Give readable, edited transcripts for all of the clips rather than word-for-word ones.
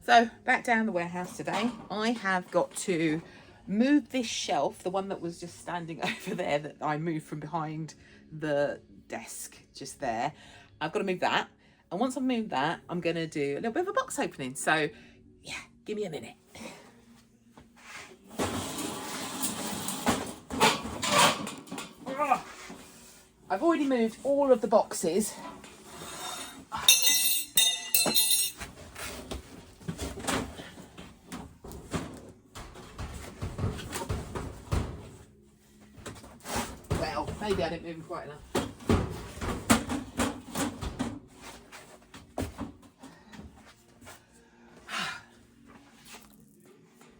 So back down the warehouse today, I have got to move this shelf, the one that was just standing over there that I moved from behind the desk just there. I've got to move that. And once I've moved that, I'm going to do a little bit of a box opening. So yeah, give me a minute. I've already moved all of the boxes. Well, maybe I didn't move them quite enough.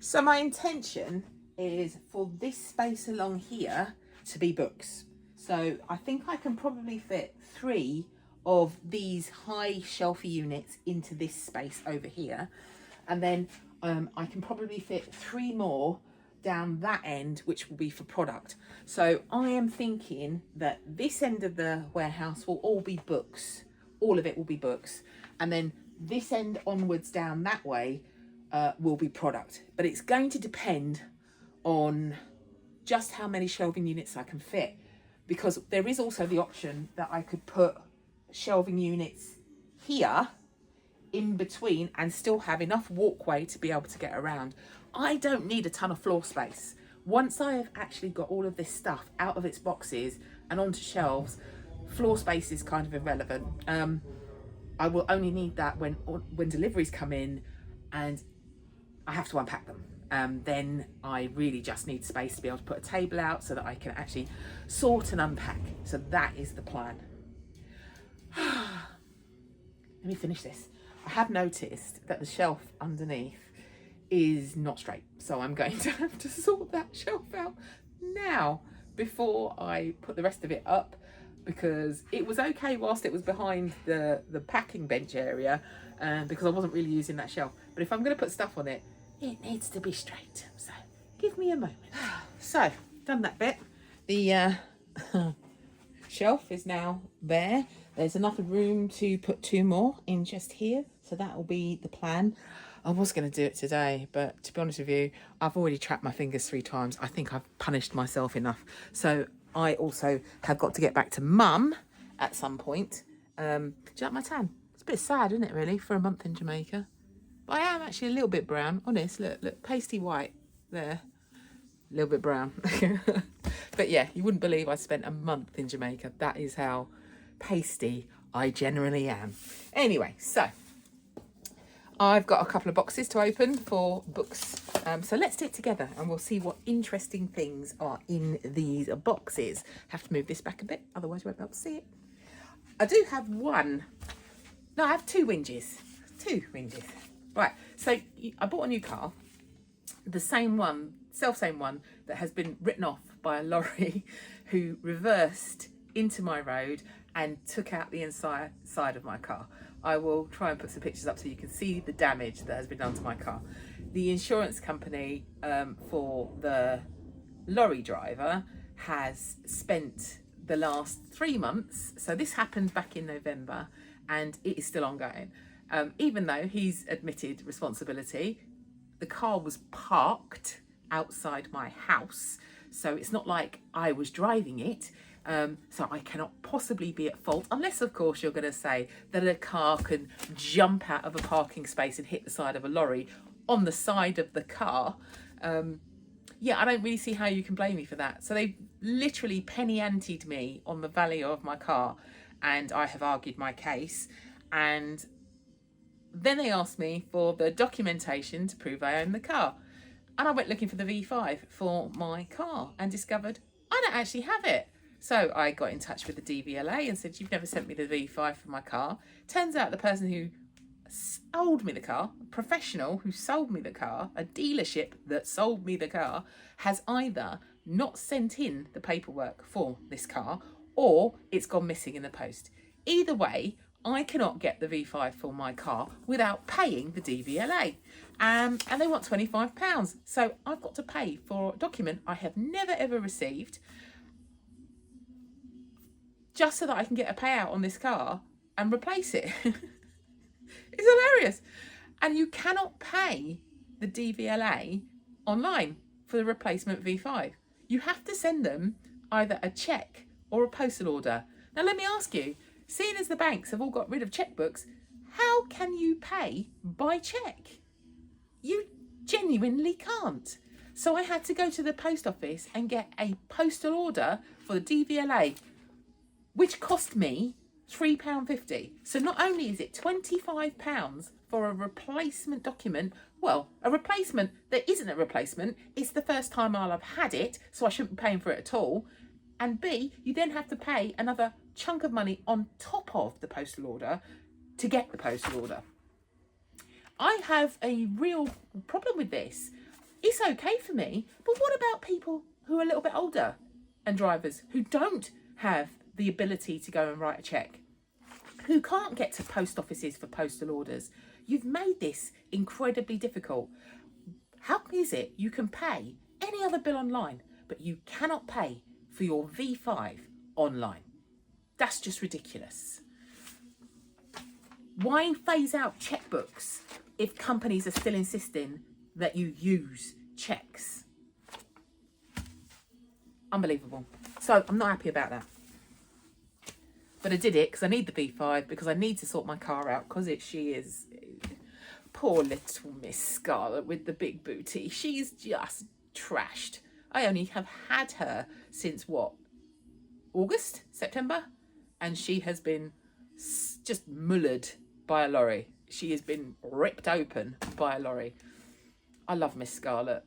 So my intention is for this space along here to be books. So I think I can probably fit 3 of these high shelfy units into this space over here. And then I can probably fit 3 more down that end, which will be for product. So I am thinking that this end of the warehouse will all be books. All of it will be books. And then this end onwards down that way will be product. But it's going to depend on just how many shelving units I can fit, because there is also the option that I could put shelving units here in between and still have enough walkway to be able to get around. I don't need a ton of floor space. Once I have actually got all of this stuff out of its boxes and onto shelves, floor space is kind of irrelevant. I will only need that when deliveries come in and I have to unpack them. Then I really just need space to be able to put a table out so that I can actually sort and unpack. So that is the plan. Let me finish this. I have noticed that the shelf underneath is not straight. So I'm going to have to sort that shelf out now before I put the rest of it up, because it was okay whilst it was behind the packing bench area, because I wasn't really using that shelf. But if I'm going to put stuff on it, it needs to be straight. So give me a moment. So done that bit. The shelf is now there. There's enough room to put 2 more in just here. So that will be the plan. I was going to do it today, but to be honest with you, I've already trapped my fingers 3 times. I think I've punished myself enough. So I also have got to get back to Mum at some point. Do you like my tan? It's a bit sad, isn't it, really, for a month in Jamaica? But I am actually a little bit brown. Honest, look, pasty white there. A little bit brown. But yeah, you wouldn't believe I spent a month in Jamaica. That is how pasty I generally am. Anyway, so I've got a couple of boxes to open for books. So let's do it together and we'll see what interesting things are in these boxes. Have to move this back a bit, otherwise you won't be able to see it. I do have I have 2 whinges. 2 whinges. Right, so I bought a new car, the same one, same one that has been written off by a lorry who reversed into my road and took out the inside side of my car. I will try and put some pictures up so you can see the damage that has been done to my car. The insurance company for the lorry driver has spent the last 3 months, so this happened back in November and it is still ongoing. Even though he's admitted responsibility, the car was parked outside my house, so it's not like I was driving it. So I cannot possibly be at fault, unless of course you're going to say that a car can jump out of a parking space and hit the side of a lorry on the side of the car. Yeah, I don't really see how you can blame me for that. So they literally penny anted me on the value of my car, and I have argued my case. And then they asked me for the documentation to prove I own the car. And I went looking for the V5 for my car and discovered I don't actually have it. So I got in touch with the DVLA and said, you've never sent me the V5 for my car. Turns out the person who sold me the car, a professional who sold me the car, a dealership that sold me the car, has either not sent in the paperwork for this car or it's gone missing in the post. Either way, I cannot get the V5 for my car without paying the DVLA. And they want £25. So I've got to pay for a document I have never ever received, just so that I can get a payout on this car and replace it. It's hilarious. And you cannot pay the DVLA online for the replacement V5. You have to send them either a cheque or a postal order. Now let me ask you, seeing as the banks have all got rid of chequebooks, how can you pay by cheque? You genuinely can't. So I had to go to the post office and get a postal order for the DVLA, which cost me £3.50. So not only is it £25 for a replacement document, well, a replacement that isn't a replacement, it's the first time I'll have had it, so I shouldn't be paying for it at all. And B, you then have to pay another chunk of money on top of the postal order to get the postal order. I have a real problem with this. It's okay for me, but what about people who are a little bit older and drivers who don't have the ability to go and write a cheque, who can't get to post offices for postal orders? You've made this incredibly difficult. How is it you can pay any other bill online, but you cannot pay for your V5 online? That's just ridiculous. Why phase out checkbooks if companies are still insisting that you use cheques? Unbelievable. So I'm not happy about that. But I did it because I need the V5, because I need to sort my car out, because she is poor little Miss Scarlett with the big booty. She's just trashed. I only have had her since what? August, September? And she has been just mullered by a lorry. She has been ripped open by a lorry. I love Miss Scarlett,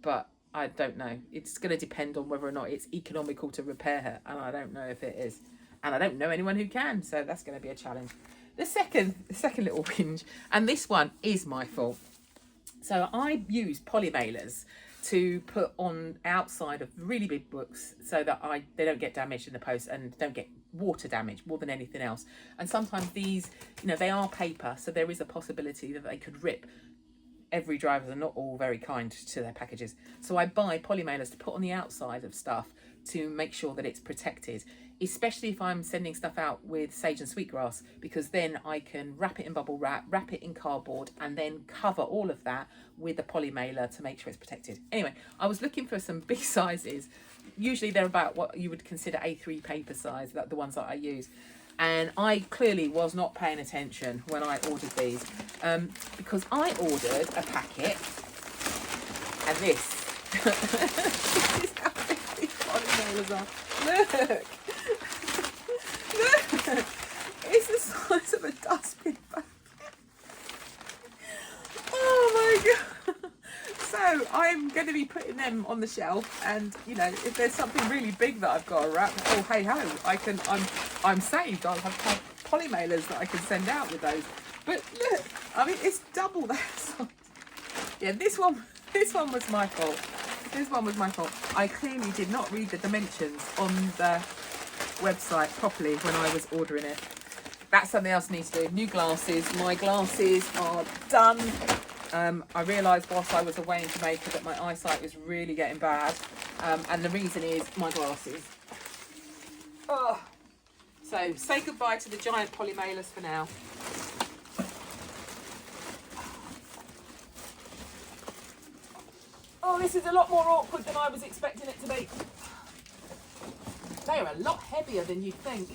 but I don't know. It's going to depend on whether or not it's economical to repair her, and I don't know if it is. And I don't know anyone who can, so that's going to be a challenge. The second little whinge, and this one is my fault. So I use poly mailers to put on outside of really big books so that they don't get damaged in the post and don't get water damage more than anything else. And sometimes these, they are paper, so there is a possibility that they could rip. Every drivers are not all very kind to their packages. So I buy poly mailers to put on the outside of stuff to make sure that it's protected, especially if I'm sending stuff out with sage and sweetgrass, because then I can wrap it in bubble wrap, wrap it in cardboard, and then cover all of that with a poly mailer to make sure it's protected. Anyway, I was looking for some big sizes. Usually they're about what you would consider A3 paper size, that the ones that I use. And I clearly was not paying attention when I ordered these, because I ordered a packet, and this, this is how big these poly mailers are. Look, look, it's the size of a dustbin bag. Oh my God. So I'm going to be putting them on the shelf, and if there's something really big that I've got to wrap, oh hey ho, I'm saved. I'll have poly mailers that I can send out with those. But look, I mean, it's double that size. Yeah, this one was my fault. This one was my fault. I clearly did not read the dimensions on the website properly when I was ordering it. That's something else I need to do. New glasses. My glasses are done. I realised whilst I was away in Jamaica that my eyesight was really getting bad, and the reason is my glasses. Oh. So say goodbye to the giant poly mailers for now. Oh, this is a lot more awkward than I was expecting it to be. They are a lot heavier than you'd think.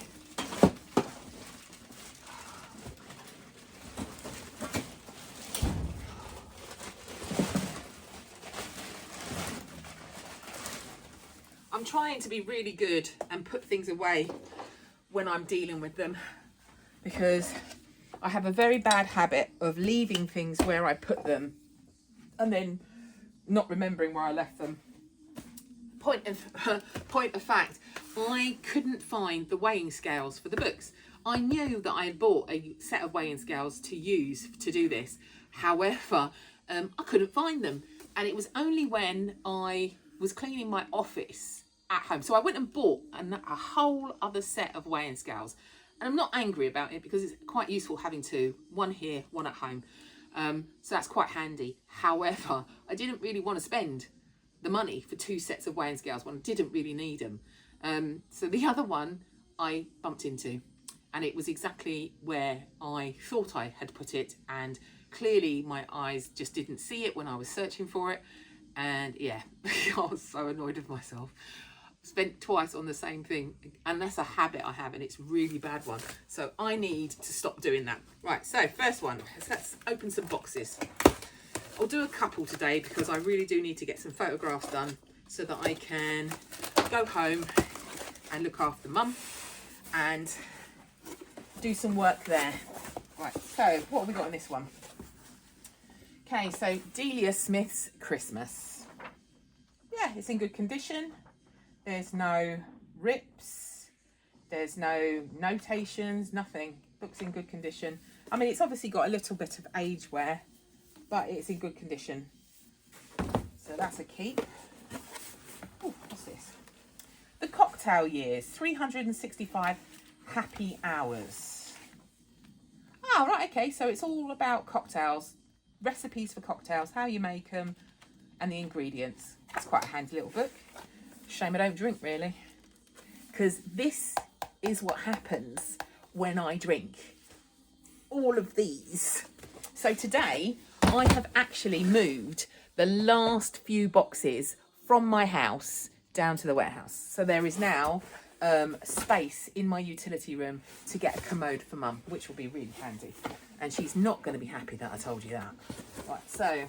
I'm trying to be really good and put things away when I'm dealing with them, because I have a very bad habit of leaving things where I put them and then not remembering where I left them. Point of fact, I couldn't find the weighing scales for the books. I knew that I had bought a set of weighing scales to use to do this. However, I couldn't find them. And it was only when I was cleaning my office at home. So I went and bought a whole other set of weighing scales. And I'm not angry about it, because it's quite useful having two, one here, one at home. So that's quite handy. However, I didn't really want to spend the money for two sets of weighing scales when I didn't really need them. So the other one I bumped into. and it was exactly where I thought I had put it, and clearly my eyes just didn't see it when I was searching for it. And yeah, I was so annoyed with myself. Spent twice on the same thing, and that's a habit I have, and it's a really bad one, so I need to stop doing that. Right, so first one, let's open some boxes. I'll do a couple today because I really do need to get some photographs done so that I can go home and look after mum and do some work there. Right, so what have we got in this one? Okay, so Delia Smith's Christmas. Yeah, it's in good condition. There's no rips, there's no notations, nothing. Book's in good condition. I mean, it's obviously got a little bit of age wear, but it's in good condition. So that's a keep. Oh, what's this? The Cocktail Years, 365 Happy Hours. Oh, right, okay, so it's all about cocktails, recipes for cocktails, how you make them, and the ingredients. It's quite a handy little book. Shame I don't drink, really, because this is what happens when I drink. All of these. So today I have actually moved the last few boxes from my house down to the warehouse. So there is now space in my utility room to get a commode for mum, which will be really handy. And she's not going to be happy that I told you that. Right, so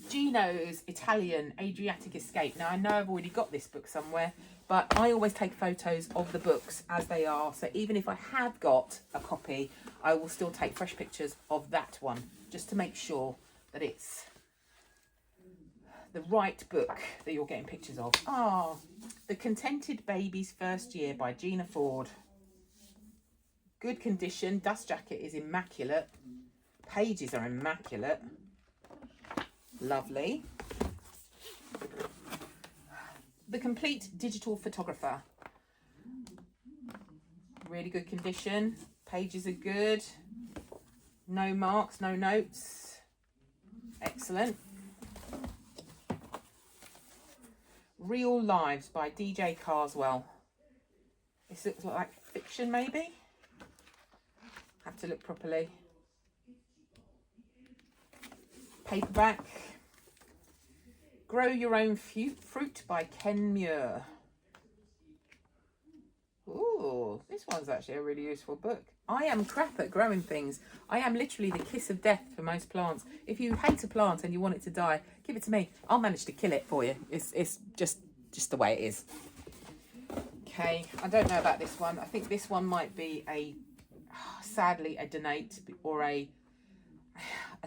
Gino's Italian Adriatic Escape. Now, I know I've already got this book somewhere, but I always take photos of the books as they are. So even if I have got a copy, I will still take fresh pictures of that one, just to make sure that it's the right book that you're getting pictures of. Ah, The Contented Baby's First Year by Gina Ford. Good condition. Dust jacket is immaculate. Pages are immaculate. Lovely. The Complete Digital Photographer. Really good condition. Pages are good. No marks, no notes. Excellent. Real Lives by DJ Carswell. This looks like fiction, maybe. Have to look properly. Paperback. Grow Your Own Fruit by Ken Muir. Ooh, this one's actually a really useful book. I am crap at growing things. I am literally the kiss of death for most plants. If you hate a plant and you want it to die, give it to me. I'll manage to kill it for you. It's just the way it is. Okay, I don't know about this one. I think this one might be sadly a donate or a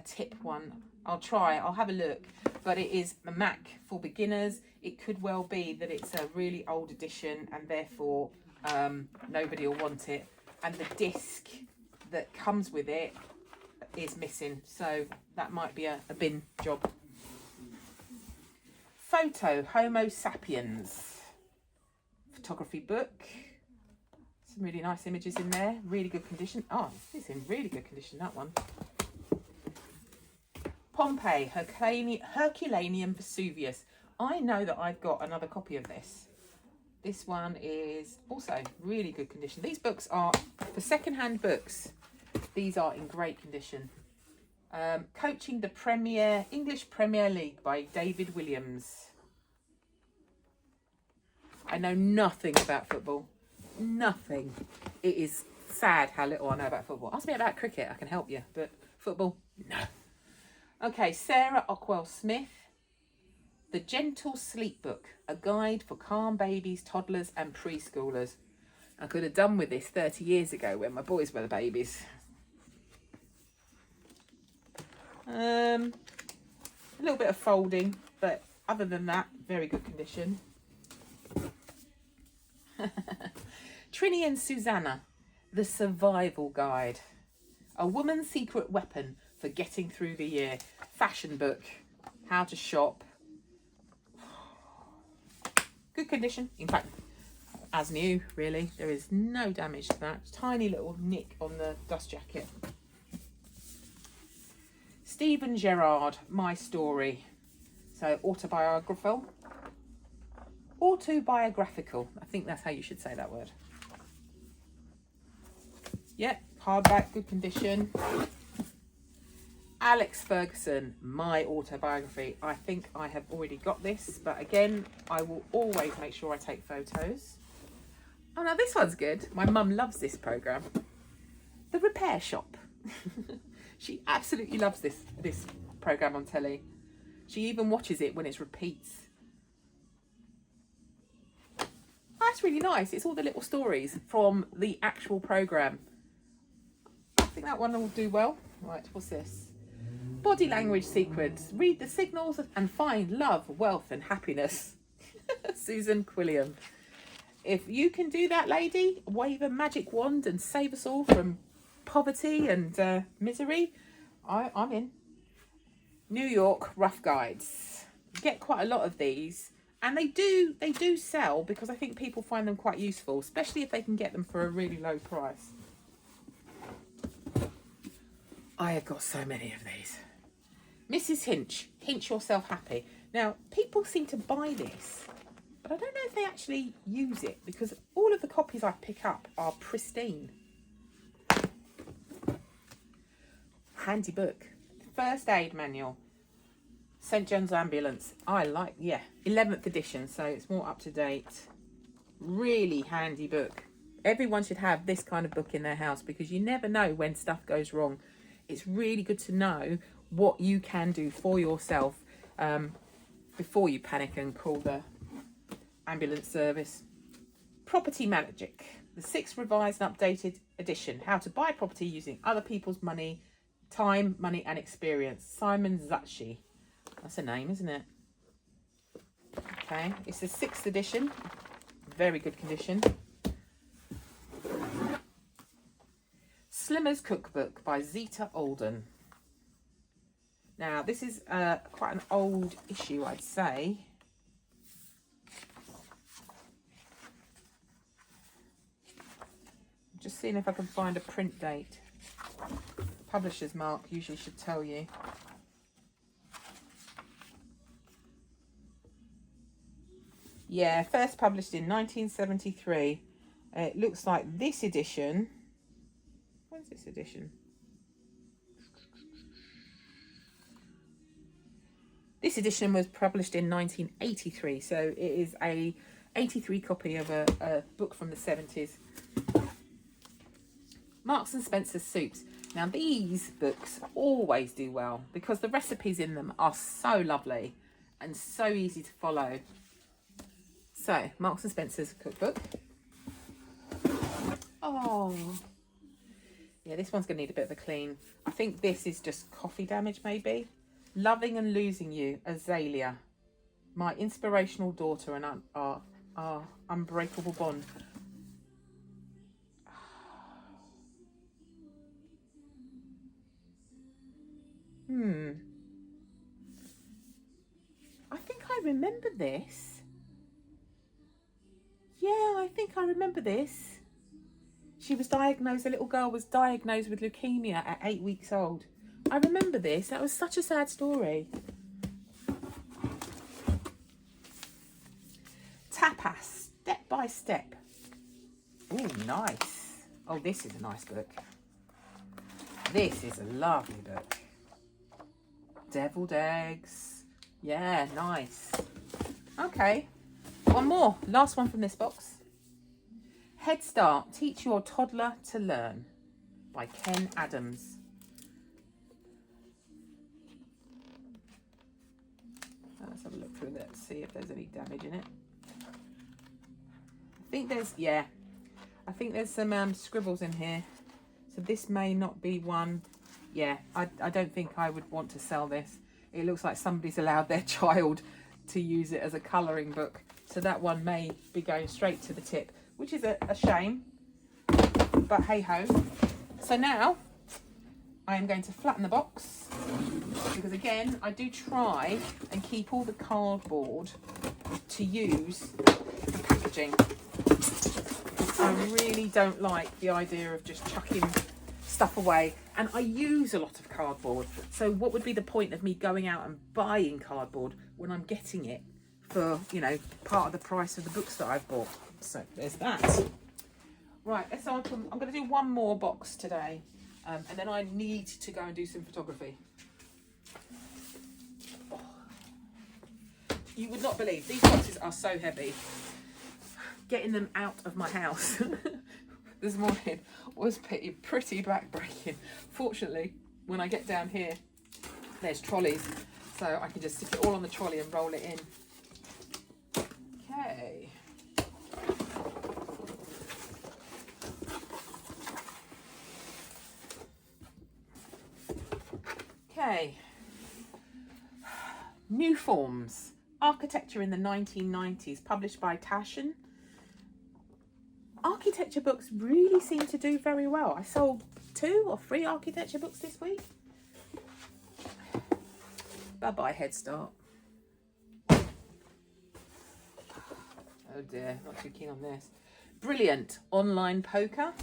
tip one. I'll try, I'll have a look, but it is a Mac for beginners. It could well be that it's a really old edition and therefore nobody will want it, and the disc that comes with it is missing, so that might be a bin job. Photo Homo Sapiens photography book. Some really nice images in there, really good condition. Oh, it's in really good condition, that one. Pompeii, Herculaneum Vesuvius. I know that I've got another copy of this. This one is also really good condition. These books are, for second-hand books, these are in great condition. Coaching the English Premier League by David Williams. I know nothing about football. Nothing. It is sad how little I know about football. Ask me about cricket, I can help you, but football, no. Okay, Sarah Ockwell Smith, The Gentle Sleep Book, a guide for calm babies, toddlers and preschoolers. I could have done with this 30 years ago when my boys were the babies. A little bit of folding, but other than that, very good condition. Trini and Susanna, The Survival Guide, a woman's secret weapon for getting through the year. Fashion book, how to shop. Good condition, in fact, as new, really. There is no damage to that. Tiny little nick on the dust jacket. Stephen Gerrard, My Story. So autobiographical. I think that's how you should say that word. Yep, hardback, good condition. Alex Ferguson, my autobiography. I think I have already got this, but again, I will always make sure I take photos. Oh, now this one's good. My mum loves this programme. The Repair Shop. She absolutely loves this programme on telly. She even watches it when it's repeats. That's really nice. It's all the little stories from the actual programme. I think that one will do well. Right, what's this? Body language sequence. Read the signals and find love, wealth and happiness. Susan Quilliam. If you can do that, lady, wave a magic wand and save us all from poverty and misery, I'm in. New York Rough Guides. Get quite a lot of these, and they do sell because I think people find them quite useful, especially if they can get them for a really low price. I have got so many of these. Mrs. Hinch, Hinch Yourself Happy. Now, people seem to buy this, but I don't know if they actually use it because all of the copies I pick up are pristine. Handy book. First aid manual. St. John's Ambulance. I like, yeah, 11th edition, so it's more up to date. Really handy book. Everyone should have this kind of book in their house because you never know when stuff goes wrong. It's really good to know what you can do for yourself before you panic and call the ambulance service. Property Magic, the 6th revised and updated edition. How to buy property using other people's money, time, money and experience. Simon Zachi. That's a name, isn't it? Okay, it's the 6th edition. Very good condition. Slimmer's Cookbook by Zita Alden. Now, this is quite an old issue, I'd say. Just seeing if I can find a print date. Publisher's mark usually should tell you. Yeah, first published in 1973. It looks like this edition. When's this edition? This edition was published in 1983, so it is a 83 copy of a book from the 70s. Marks and Spencer's Soups. Now these books always do well because the recipes in them are so lovely and so easy to follow. So, Marks and Spencer's cookbook. Oh, yeah, this one's going to need a bit of a clean. I think this is just coffee damage, maybe. Loving and Losing You, Azalea. My Inspirational Daughter and our Unbreakable Bond. I think I remember this. Yeah, I think I remember this. She was diagnosed, a little girl was diagnosed with leukemia at 8 weeks old. I remember this. That was such a sad story. Tapas, Step by Step. Oh, nice. Oh, this is a nice book. This is a lovely book. Deviled Eggs. Yeah, nice. Okay. One more. Last one from this box. Head Start, Teach Your Toddler to Learn by Ken Adams. Let's have a look through that, see if there's any damage in it. I think there's, yeah, I think there's some scribbles in here. So this may not be one. Yeah, I don't think I would want to sell this. It looks like somebody's allowed their child to use it as a colouring book. So that one may be going straight to the tip, which is a shame, but hey ho. So now I am going to flatten the box because again, I do try and keep all the cardboard to use for packaging. I really don't like the idea of just chucking stuff away, and I use a lot of cardboard. So what would be the point of me going out and buying cardboard when I'm getting it for, you know, part of the price of the books that I've bought? So there's that. Right, so I'm going to do one more box today, and then I need to go and do some photography. Oh. You would not believe, these boxes are so heavy. Getting them out of my house this morning was pretty backbreaking. Fortunately, when I get down here, there's trolleys, so I can just stick it all on the trolley and roll it in. Okay. Okay. New Forms. Architecture in the 1990s, published by Taschen. Architecture books really seem to do very well. I sold 2 or 3 architecture books this week. Bye-bye Head Start. Oh dear, not too keen on this. Brilliant Online Poker.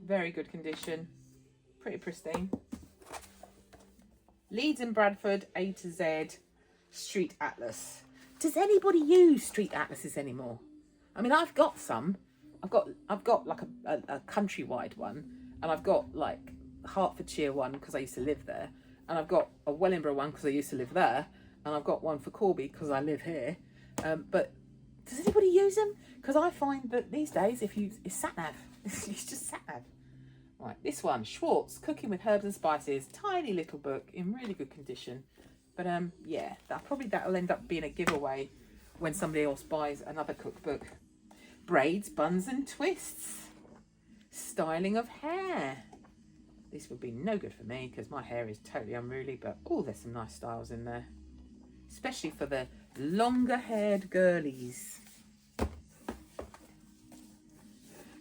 Very good condition. Pretty pristine. Leeds and Bradford A to Z Street Atlas. Does anybody use street atlases anymore? I mean, I've got some. I've got like a countrywide one, and I've got like Hertfordshire one because I used to live there, and I've got a Wellingborough one because I used to live there, and I've got one for Corby because I live here. But does anybody use them? Because I find that these days, it's sat-nav. It's just sat-nav. Right, this one, Schwartz, Cooking with Herbs and Spices. Tiny little book in really good condition. But yeah, that'll end up being a giveaway when somebody else buys another cookbook. Braids, Buns and Twists. Styling of Hair. This would be no good for me because my hair is totally unruly, but oh, there's some nice styles in there. Especially for the longer-haired girlies.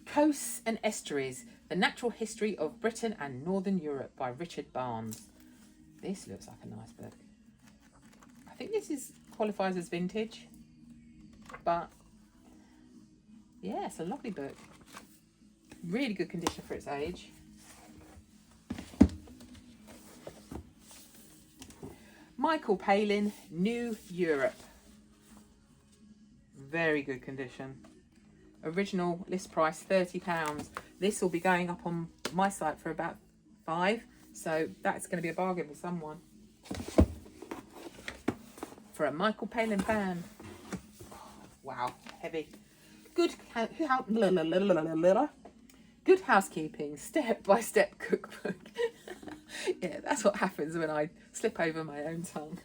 Coasts and Estuaries, The Natural History of Britain and Northern Europe by Richard Barnes. This looks like a nice book. I think this qualifies as vintage, but yeah, it's a lovely book. Really good condition for its age. Michael Palin, New Europe. Very good condition. Original list price £30. This will be going up on my site for about £5, so that's going to be a bargain for someone. For a Michael Palin fan. Wow, heavy. Good Housekeeping, step-by-step cookbook. Yeah, that's what happens when I slip over my own tongue.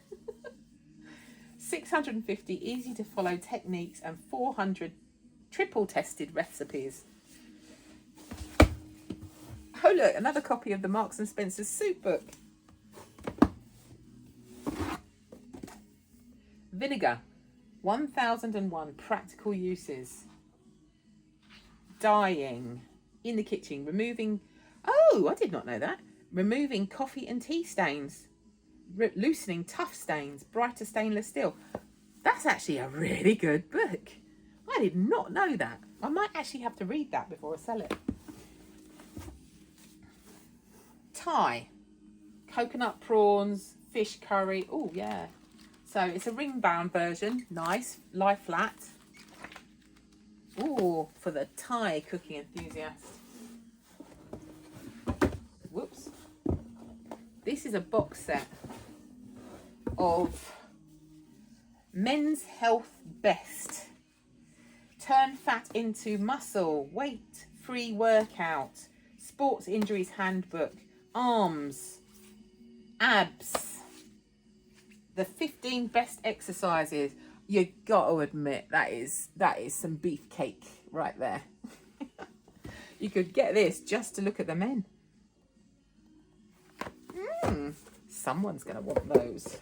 650 easy to follow techniques and 400 triple tested recipes. Oh look, another copy of the Marks and Spencer's soup book. Vinegar, 1001 practical uses. Dyeing in the kitchen, removing, oh, I did not know that. Removing coffee and tea stains, loosening tough stains, brighter stainless steel. That's actually a really good book. I did not know that. I might actually have to read that before I sell it. Thai, coconut prawns, fish curry. Oh yeah. So it's a ring bound version. Nice, lie flat. Oh, for the Thai cooking enthusiast. Whoops. This is a box set of Men's Health Best. Turn fat into muscle, weight-free workout, sports injuries handbook, arms, abs, the 15 best exercises. You got to admit that is some beefcake right there. You could get this just to look at the men. Someone's going to want those.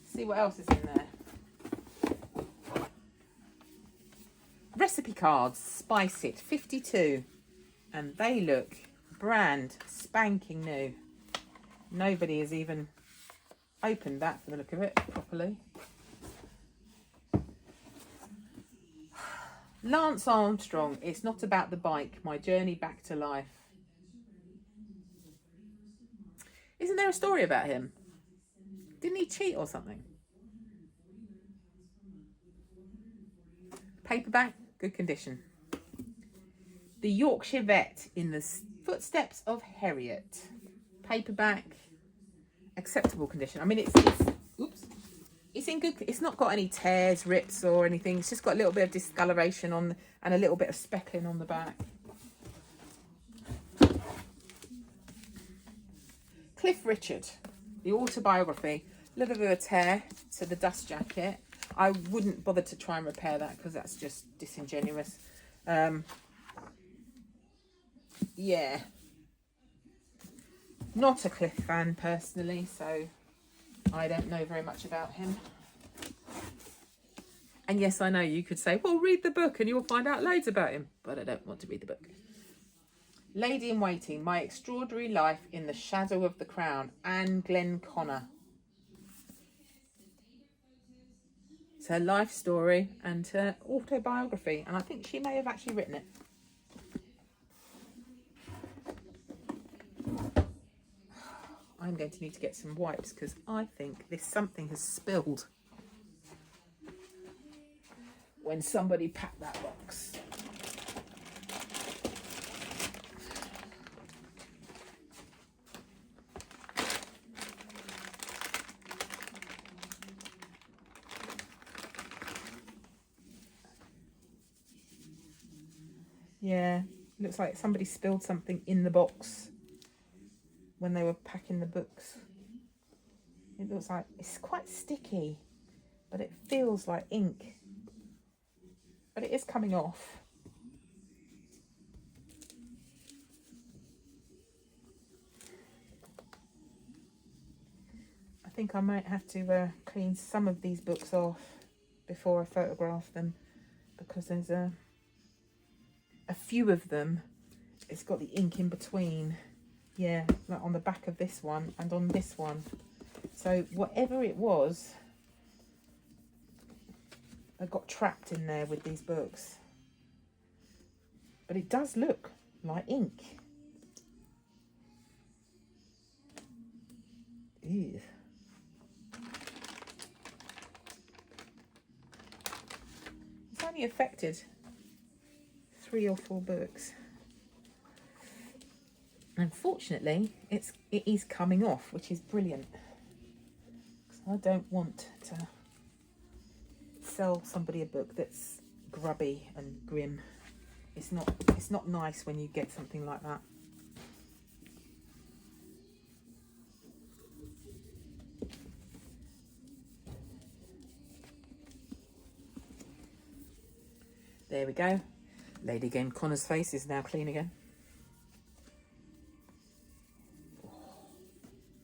See what else is in there. Recipe cards, Spice It, 52. And they look brand spanking new. Nobody has even opened that for the look of it properly. Lance Armstrong, It's Not About the Bike, My Journey Back to Life. Isn't there a story about him? Didn't he cheat or something? Paperback, good condition. The Yorkshire Vet in the Footsteps of Harriet. Paperback, acceptable condition. I mean, it's in good. It's not got any tears, rips, or anything. It's just got a little bit of discoloration on and a little bit of speckling on the back. Cliff Richard, the autobiography. A little bit of a tear to the dust jacket. I wouldn't bother to try and repair that because that's just disingenuous. Yeah. Not a Cliff fan personally, so I don't know very much about him. And yes, I know you could say, well, read the book and you'll find out loads about him. But I don't want to read the book. Lady in Waiting, My Extraordinary Life in the Shadow of the Crown, Anne Glenn Connor. It's her life story and her autobiography, and I think she may have actually written it. I'm going to need to get some wipes because I think something has spilled when somebody packed that box. Yeah, looks like somebody spilled something in the box when they were packing the books. It looks like it's quite sticky, but it feels like ink. But it is coming off. I think I might have to clean some of these books off before I photograph them, because there's a few of them, it's got the ink in between. Yeah, like on the back of this one and on this one. So whatever it was, I got trapped in there with these books. But it does look like ink. Ew. It's only affected 3 or 4 books. Unfortunately, it is coming off, which is brilliant. Because I don't want to sell somebody a book that's grubby and grim. It's not nice when you get something like that. There we go. Lady Game Connor's face is now clean again.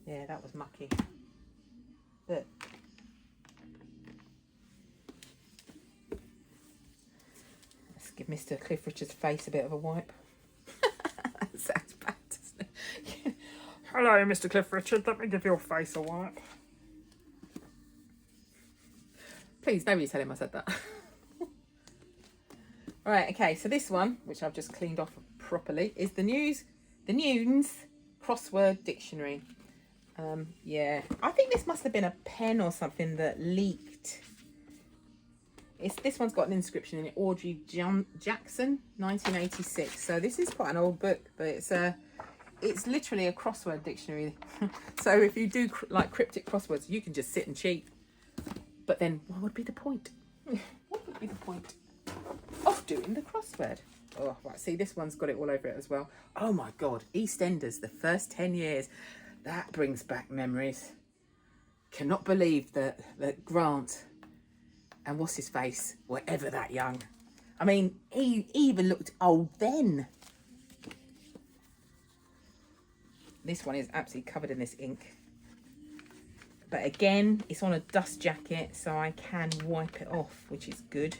Yeah, that was mucky. Look. Let's give Mr. Cliff Richard's face a bit of a wipe. That sounds bad, doesn't it? Hello, Mr. Cliff Richard. Let me give your face a wipe. Please, nobody tell him I said that. Right, okay, so this one, which I've just cleaned off properly, is the Nunes Crossword Dictionary. Yeah, I think this must have been a pen or something that leaked. This one's got an inscription in it, Audrey Jackson, 1986. So this is quite an old book, but it's literally a crossword dictionary. So if you do like cryptic crosswords, you can just sit and cheat. But then what would be the point? What would be the point of doing the crossword? Oh, right, see, this one's got it all over it as well. Oh my God, EastEnders, the first 10 years. That brings back memories. Cannot believe that Grant and what's his face were ever that young. I mean, he even looked old then. This one is absolutely covered in this ink. But again, it's on a dust jacket, so I can wipe it off, which is good.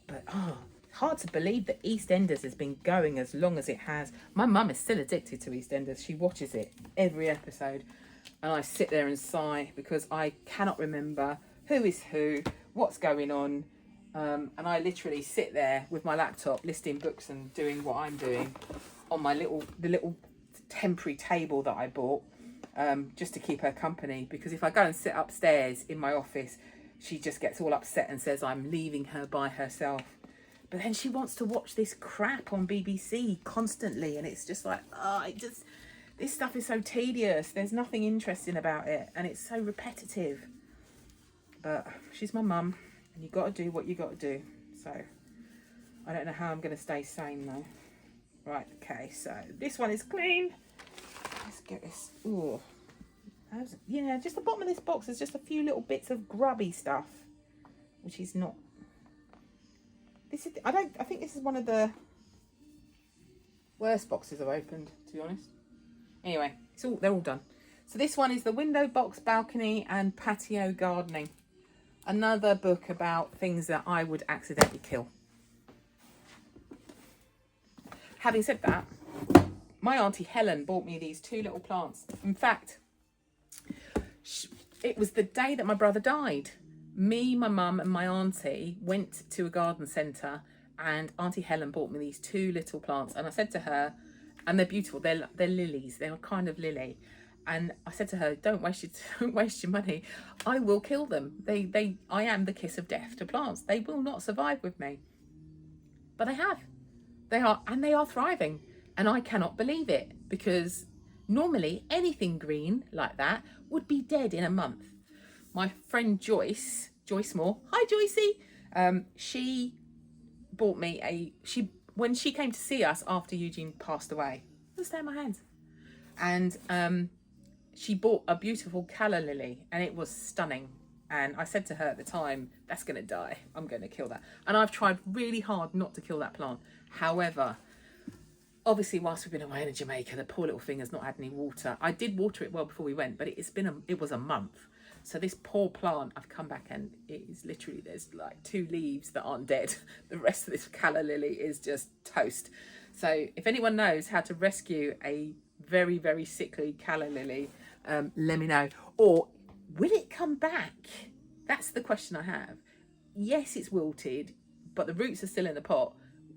But, hard to believe that EastEnders has been going as long as it has. My mum is still addicted to EastEnders. She watches it every episode. And I sit there and sigh because I cannot remember who is who, what's going on. And I literally sit there with my laptop listing books and doing what I'm doing on my the little temporary table that I bought. just to keep her company, because if I go and sit upstairs in my office, she just gets all upset and says I'm leaving her by herself. But then she wants to watch this crap on BBC constantly, and it's just like, this stuff is so tedious. There's nothing interesting about it, and it's so repetitive. But she's my mum, and you got to do what you got to do. So I don't know how I'm going to stay sane though. Right, okay, so this one is clean. Let's get this. Ooh, yeah, just the bottom of this box is just a few little bits of grubby stuff, which is not. This is. I think this is one of the worst boxes I've opened, to be honest. Anyway, they're all done. So this one is the window box, balcony, and patio gardening. Another book about things that I would accidentally kill. Having said that, my auntie Helen bought me these 2 little plants. In fact, it was the day that my brother died. Me, my mum and my auntie went to a garden centre, and Auntie Helen bought me these 2 little plants. And I said to her, and they're beautiful, they're lilies, they're a kind of lily. And I said to her, don't waste your money. I will kill them. I am the kiss of death to plants. They will not survive with me. But they have. They are thriving. And I cannot believe it, because normally anything green like that would be dead in a month. My friend Joyce Moore, hi Joycey, she bought me when she came to see us after Eugene passed away, it'll stay in my hands. And she bought a beautiful calla lily, and it was stunning. And I said to her at the time, that's going to die. I'm going to kill that. And I've tried really hard not to kill that plant. However, obviously, whilst we've been away in Jamaica, the poor little thing has not had any water. I did water it well before we went, but it was a month. So this poor plant, I've come back and it is literally, there's like 2 leaves that aren't dead. The rest of this calla lily is just toast. So if anyone knows how to rescue a very, very sickly calla lily, let me know. Or will it come back? That's the question I have. Yes, it's wilted, but the roots are still in the pot.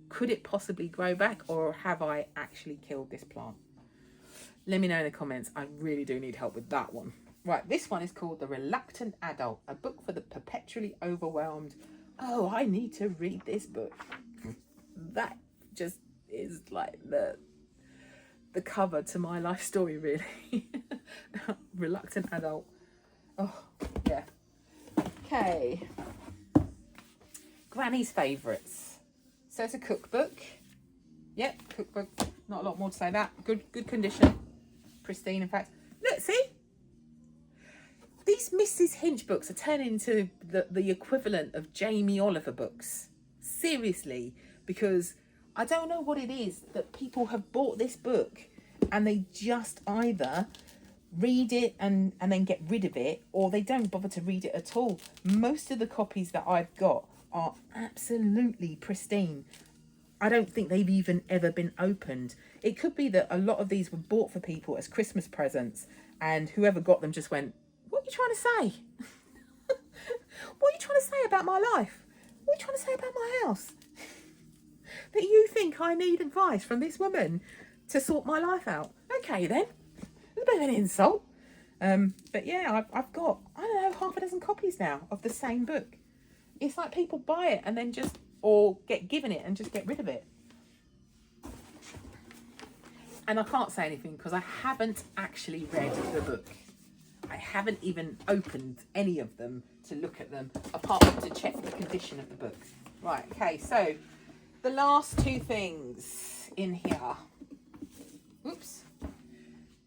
Could it possibly grow back, or have I actually killed this plant? Let me know in the comments. I really do need help with that one. Right, this one is called The Reluctant Adult, a book for the perpetually overwhelmed. Oh, I need to read this book. That just is like the cover to my life story, really. Reluctant Adult. Oh, yeah. Okay. Granny's Favourites. So it's a cookbook. Yep, cookbook. Not a lot more to say that. Good condition. Pristine, in fact. Look, see? These Mrs. Hinch books are turning into the equivalent of Jamie Oliver books. Seriously. Because I don't know what it is that people have bought this book and they just either read it and then get rid of it, or they don't bother to read it at all. Most of the copies that I've got are absolutely pristine. I don't think they've even ever been opened. It could be that a lot of these were bought for people as Christmas presents, and whoever got them just went, what are you trying to say? What are you trying to say about my life? What are you trying to say about my house? That you think I need advice from this woman to sort my life out? Okay then, it's a bit of an insult. But yeah, I've got, I don't know, half a dozen copies now of the same book. It's like people buy it and then or get given it and just get rid of it. And I can't say anything because I haven't actually read the book. I haven't even opened any of them to look at them, apart from to check the condition of the book. Right, okay, so the last 2 things in here. Oops.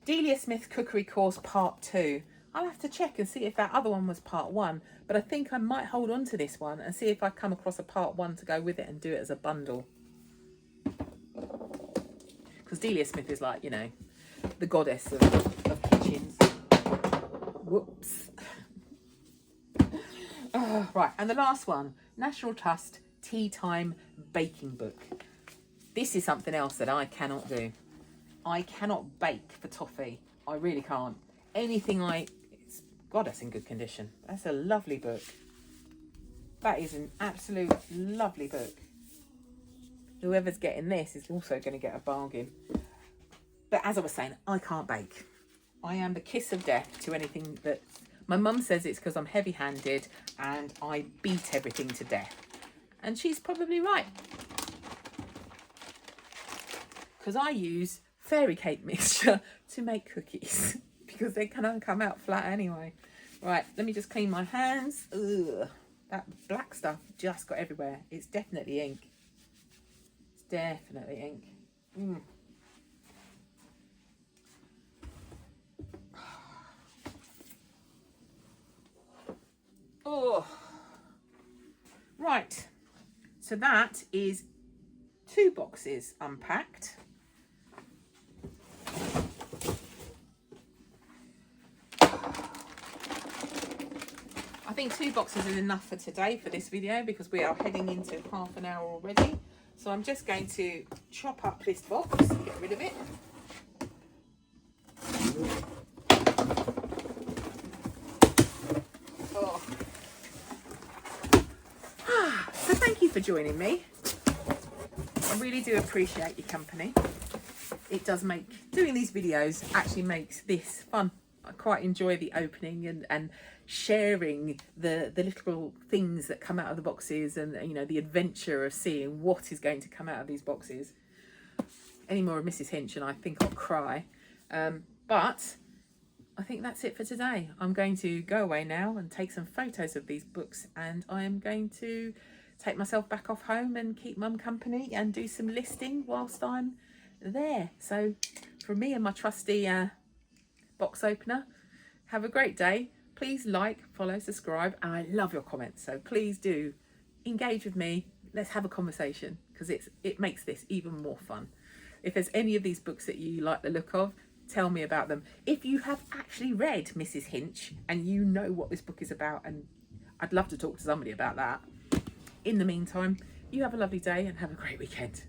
Delia Smith's Cookery Course Part 2. I'll have to check and see if that other one was Part 1, but I think I might hold on to this one and see if I come across a Part 1 to go with it and do it as a bundle. Because Delia Smith is like, you know, the goddess of kitchens. Whoops. Right, and the last one, National Trust Tea Time Baking Book. This is something else that I cannot do. I cannot bake for toffee. I really can't. God, that's in good condition. That's a lovely book. That is an absolute lovely book. Whoever's getting this is also going to get a bargain. But as I was saying, I can't bake. I am the kiss of death to anything that... My mum says it's because I'm heavy-handed and I beat everything to death. And she's probably right. Because I use fairy cake mixture to make cookies. Because they're going to come out flat anyway. Right, let me just clean my hands. Ugh, that black stuff just got everywhere. It's definitely ink. It's definitely ink. Oh, right. So that is 2 boxes unpacked. I think 2 boxes is enough for today for this video because we are heading into half an hour already. So I'm just going to chop up this box, get rid of it. Oh. So thank you for joining me. I really do appreciate your company. It does make, doing these videos actually makes this fun. I quite enjoy the opening and sharing the little things that come out of the boxes and, you know, the adventure of seeing what is going to come out of these boxes. Any more of Mrs. Hinch and I think I'll cry. But I think that's it for today. I'm going to go away now and take some photos of these books, and I am going to take myself back off home and keep mum company and do some listing whilst I'm there. So from me and my trusty box opener, have a great day. Please like, follow, subscribe, and I love your comments, so please do engage with me. Let's have a conversation because it makes this even more fun. If there's any of these books that you like the look of, tell me about them. If you have actually read Mrs. Hinch and you know what this book is about, and I'd love to talk to somebody about that. In the meantime, you have a lovely day and have a great weekend.